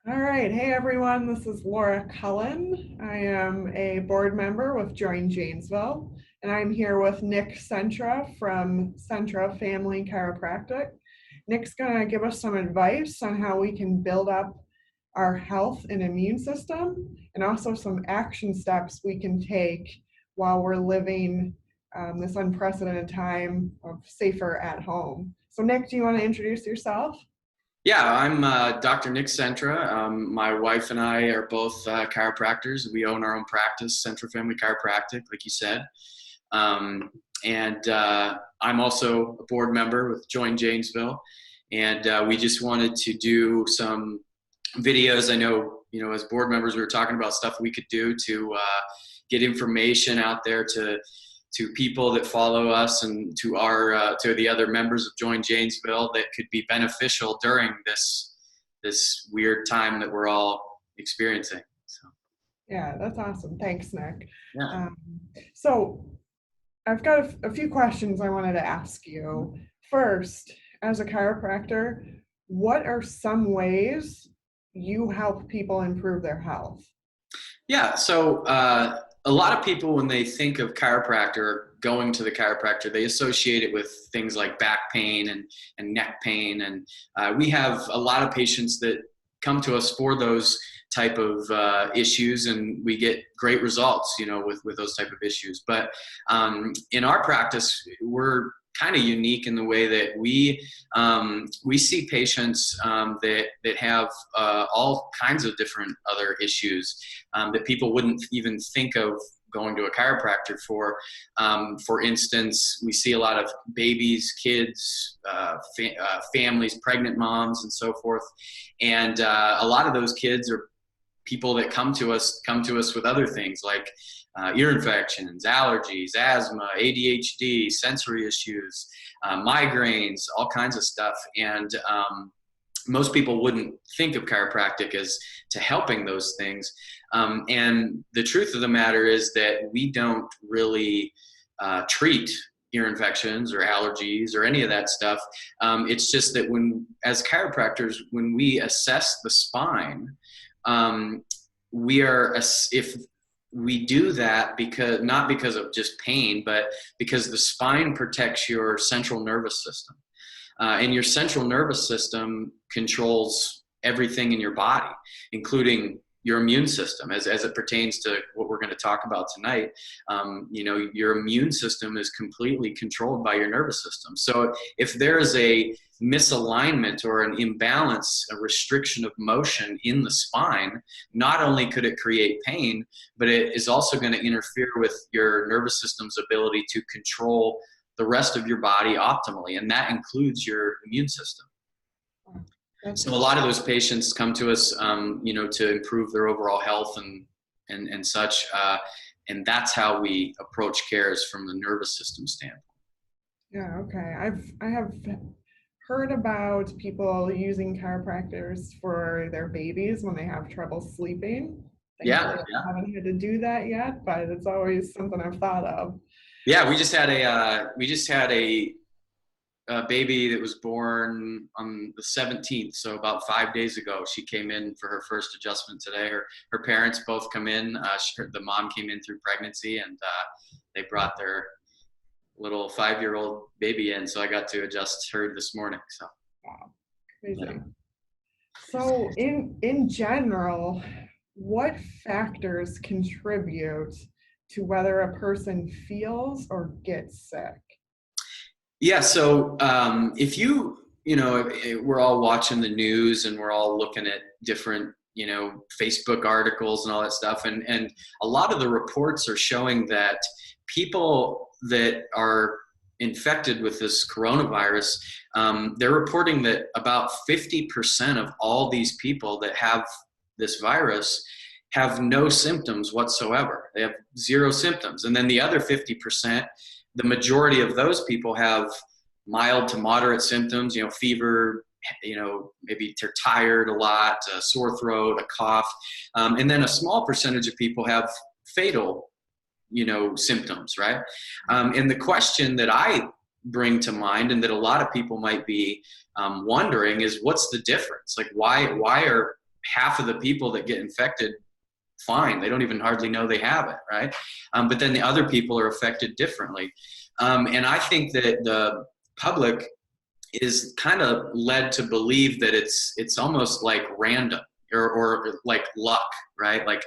All right. Hey, everyone. This is Laura Cullen. I am a board member with Join Janesville, and I'm here with Nick Centra from Centra Family Chiropractic. Nick's going to give us some advice on how we can build up our health and immune system, and also some action steps we can take while we're living this unprecedented time of safer at home. So, Nick, do you want to introduce yourself? Yeah, I'm Dr. Nick Centra. My wife and I are both chiropractors. We own our own practice, Centra Family Chiropractic, like you said. And I'm also a board member with Join Janesville. And we just wanted to do some videos. I know, as board members, we were talking about stuff we could do to get information out there to people that follow us and to our to the other members of Join Janesville that could be beneficial during this weird time that we're all experiencing. So Yeah, that's awesome. Thanks, Nick. yeah. Um, so I've got a few questions I wanted to ask you. First, as a chiropractor, what are some ways you help people improve their health? Yeah, so a lot of people, when they think of chiropractor, going to the chiropractor, they associate it with things like back pain and neck pain. And we have a lot of patients that come to us for those type of issues, and we get great results, with those type of issues. But in our practice, we're kind of unique in the way that we see patients that have all kinds of different other issues that people wouldn't even think of going to a chiropractor for. For instance, we see a lot of babies, kids, families, pregnant moms, and so forth. And a lot of those kids are people that come to us with other things like ear infections, allergies, asthma, ADHD, sensory issues, migraines, all kinds of stuff. And most people wouldn't think of chiropractic as to helping those things. And the truth of the matter is that we don't really treat ear infections or allergies or any of that stuff. It's just that as chiropractors, when we assess the spine, if we do that not because of just pain, but because the spine protects your central nervous system. And your central nervous system controls everything in your body, including your immune system, as it pertains to what we're going to talk about tonight. Your immune system is completely controlled by your nervous system. So if there is a misalignment or an imbalance, a restriction of motion in the spine, not only could it create pain, but it is also going to interfere with your nervous system's ability to control the rest of your body optimally, and that includes your immune system. So a lot of those patients come to us, to improve their overall health and such, and that's how we approach cares from the nervous system standpoint. Yeah, okay. I have heard about people using chiropractors for their babies when they have trouble sleeping. Yeah, Thankfully, I haven't had to do that yet, but it's always something I've thought of. yeah. We just had a baby that was born on the 17th, so about 5 days ago. She came in for her first adjustment today. Her parents both come in. The mom came in through pregnancy, and they brought their little 5-year-old baby in, so I got to adjust her this morning. So Wow, crazy. yeah. So in general, what factors contribute to whether a person feels or gets sick? Yeah, so we're all watching the news and we're all looking at different, Facebook articles and all that stuff. And a lot of the reports are showing that people that are infected with this coronavirus, they're reporting that about 50% of all these people that have this virus have no symptoms whatsoever. They have zero symptoms. And then the other 50%, the majority of those people have mild to moderate symptoms, fever, maybe they're tired a lot, a sore throat, a cough. And then a small percentage of people have fatal, symptoms, right? And the question that I bring to mind and that a lot of people might be wondering is, what's the difference? Like, why are half of the people that get infected, fine. They don't even hardly know they have it, right? But then the other people are affected differently. And I think that the public is kind of led to believe that it's almost like random or like luck, right? Like,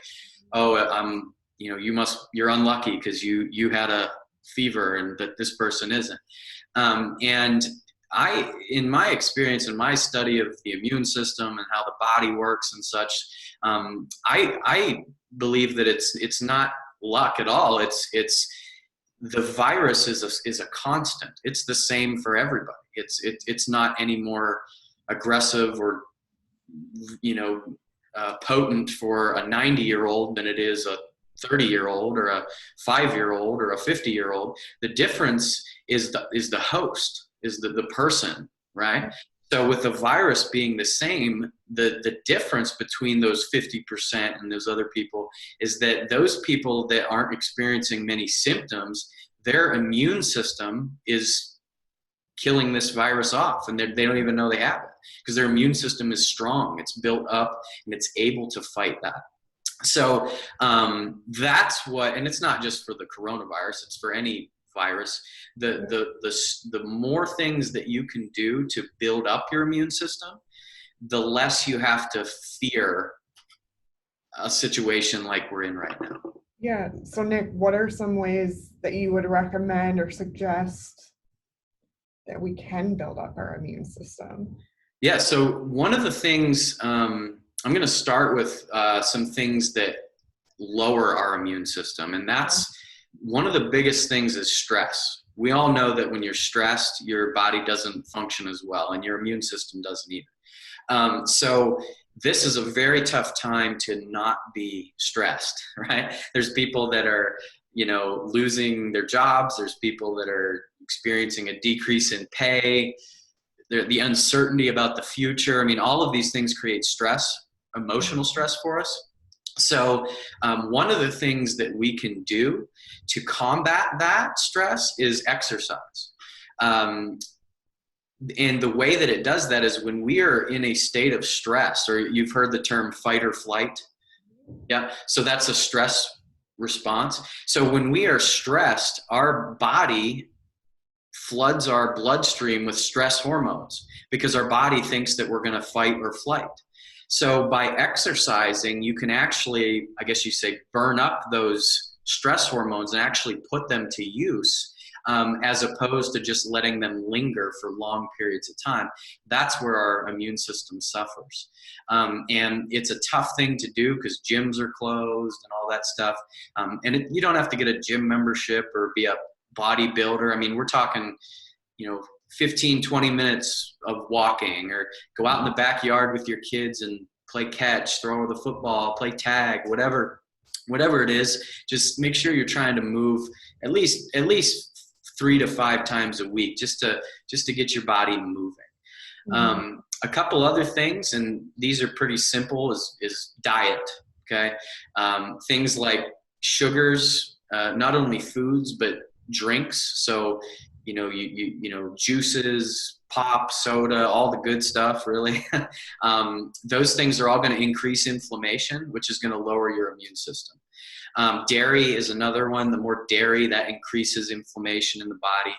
oh, you're unlucky because you had a fever and that this person isn't. And in my experience, in my study of the immune system and how the body works and such, I believe that it's not luck at all. It's the virus is a constant. It's the same for everybody. It's not any more aggressive or potent for a 90-year-old than it is a 30-year-old or a 5-year-old or a 50-year-old. The difference is the host, is the person, right? So with the virus being the same, the difference between those 50% and those other people is that those people that aren't experiencing many symptoms, their immune system is killing this virus off, and they don't even know they have it because their immune system is strong. It's built up and it's able to fight that. So that's what, and it's not just for the coronavirus, it's for any virus. The more things that you can do to build up your immune system, the less you have to fear a situation like we're in right now. Yeah. So Nick, what are some ways that you would recommend or suggest that we can build up our immune system? Yeah, so one of the things, I'm going to start with some things that lower our immune system, and that's one of the biggest things is stress. We all know that when you're stressed, your body doesn't function as well, and your immune system doesn't either. So this is a very tough time to not be stressed, right? There's people that are, losing their jobs. There's people that are experiencing a decrease in pay. The uncertainty about the future. I mean, all of these things create stress, emotional stress for us. So one of the things that we can do to combat that stress is exercise. And the way that it does that is when we are in a state of stress, or you've heard the term fight or flight. Yeah. So that's a stress response. So when we are stressed, our body floods our bloodstream with stress hormones because our body thinks that we're going to fight or flight. So by exercising, you can actually, I guess you say, burn up those stress hormones and actually put them to use, as opposed to just letting them linger for long periods of time. That's where our immune system suffers. And it's a tough thing to do because gyms are closed and all that stuff. You don't have to get a gym membership or be a bodybuilder. I mean, we're talking, 15, 20 minutes of walking, or go out in the backyard with your kids and play catch, throw the football, play tag, whatever it is. Just make sure you're trying to move at least 3 to 5 times a week, just to get your body moving. Mm-hmm. A couple other things, and these are pretty simple, is diet. Okay. Things like sugars, not only foods, but drinks. So, juices, pop, soda, all the good stuff, really. Those things are all going to increase inflammation, which is going to lower your immune system. Dairy is another one. The more dairy, that increases inflammation in the body.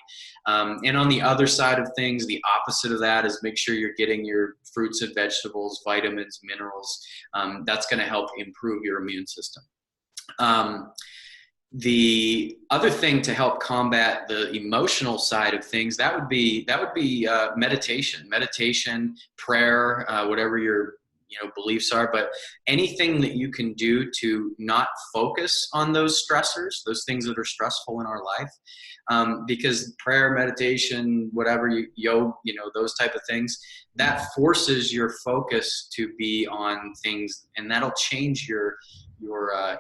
And on the other side of things, the opposite of that is make sure you're getting your fruits and vegetables, vitamins, minerals. That's going to help improve your immune system. The other thing to help combat the emotional side of things, that would be meditation, prayer, whatever your beliefs are, but anything that you can do to not focus on those stressors, those things that are stressful in our life, because prayer, meditation, whatever, yoga, those type of things, that forces your focus to be on things, and that'll change your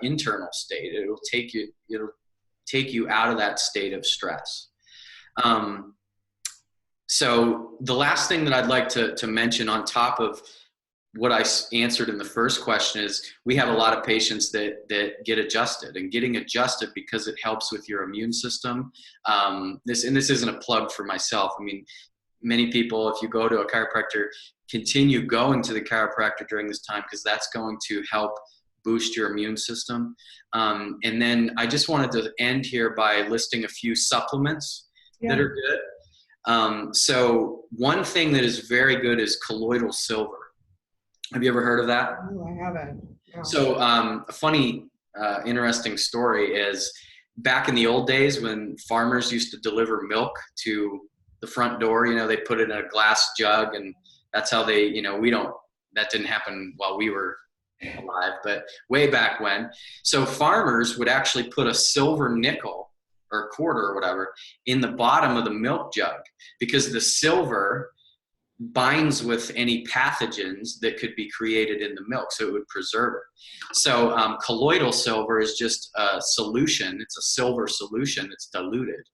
internal state. It'll take you out of that state of stress. So the last thing that I'd like to mention on top of what I answered in the first question is we have a lot of patients that get adjusted, and getting adjusted because it helps with your immune system. This isn't a plug for myself. I mean, many people, if you go to a chiropractor, continue going to the chiropractor during this time, because that's going to help boost your immune system. And then I just wanted to end here by listing a few supplements that are good. So one thing that is very good is colloidal silver. Have you ever heard of that? Oh, I haven't. No. So a funny, interesting story is back in the old days when farmers used to deliver milk to the front door, they put it in a glass jug, and that's how they, that didn't happen while we were alive, but way back when. So farmers would actually put a silver nickel or a quarter or whatever in the bottom of the milk jug, because the silver binds with any pathogens that could be created in the milk, so it would preserve it. So colloidal silver is just a solution. It's a silver solution that's diluted,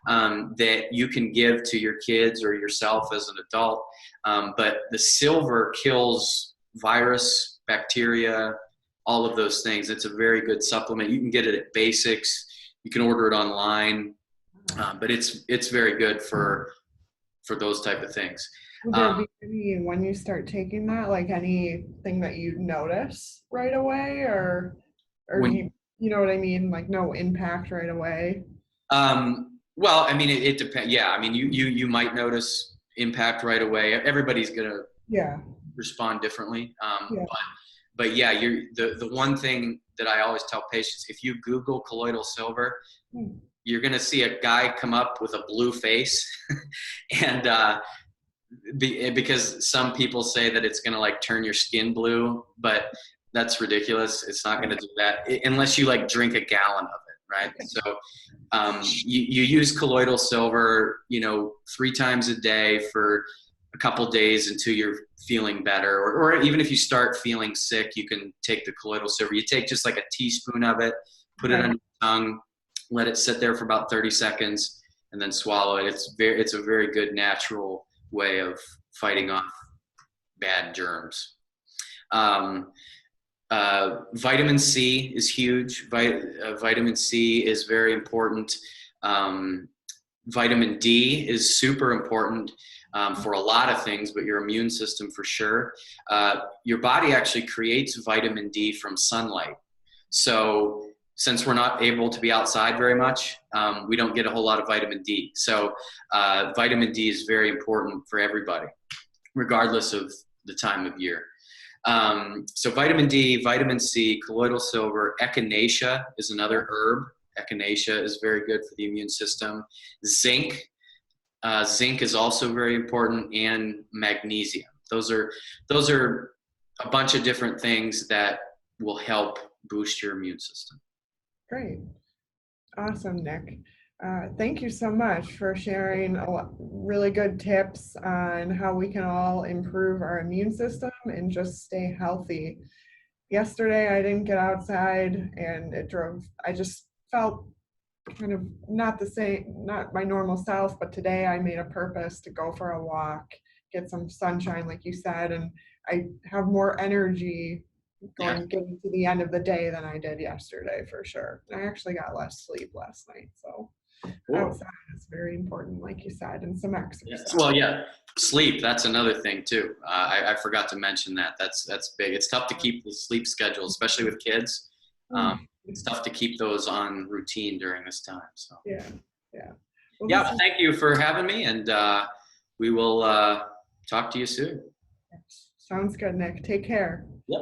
that you can give to your kids or yourself as an adult. But the silver kills virus, bacteria, all of those things. It's a very good supplement. You can get it at Basics. You can order it online, but it's very good for those type of things. Would there be any, when you start taking that, like anything that you notice right away, or you know what I mean? Like no impact right away? Well, I mean, it depends. Yeah. I mean, you might notice impact right away. Everybody's going to respond differently. But yeah, the one thing that I always tell patients, if you Google colloidal silver, you're going to see a guy come up with a blue face and, because some people say that it's going to like turn your skin blue, but that's ridiculous. It's not going to do that unless you like drink a gallon of it, right? So you use colloidal silver, 3 times a day for a couple days until you're feeling better, or even if you start feeling sick, you can take the colloidal silver. You take just like a teaspoon of it, put it on your tongue, let it sit there for about 30 seconds, and then swallow it. It's a very good natural way of fighting off bad germs. Vitamin C is huge. Vitamin C is very important. Vitamin D is super important for a lot of things, but your immune system for sure. Your body actually creates vitamin D from sunlight. So since we're not able to be outside very much, we don't get a whole lot of vitamin D. So vitamin D is very important for everybody, regardless of the time of year. So vitamin D, vitamin C, colloidal silver, echinacea is another herb. Echinacea is very good for the immune system. Zinc. Zinc is also very important, and magnesium. Those are a bunch of different things that will help boost your immune system. Great. Awesome, Nick. Thank you so much for sharing really good tips on how we can all improve our immune system and just stay healthy. Yesterday, I didn't get outside, and I just felt kind of not the same, not my normal self, but today I made a purpose to go for a walk, get some sunshine, like you said, and I have more energy getting to the end of the day than I did yesterday, for sure. I actually got less sleep last night, so outside is very important, like you said, and some exercise. Well, yeah, sleep, that's another thing too. I forgot to mention that. That's big. It's tough to keep the sleep schedule, especially with kids. It's tough to keep those on routine during this time. So well, thank you for having me, and we will talk to you soon. Sounds good, Nick. Take care. Yep.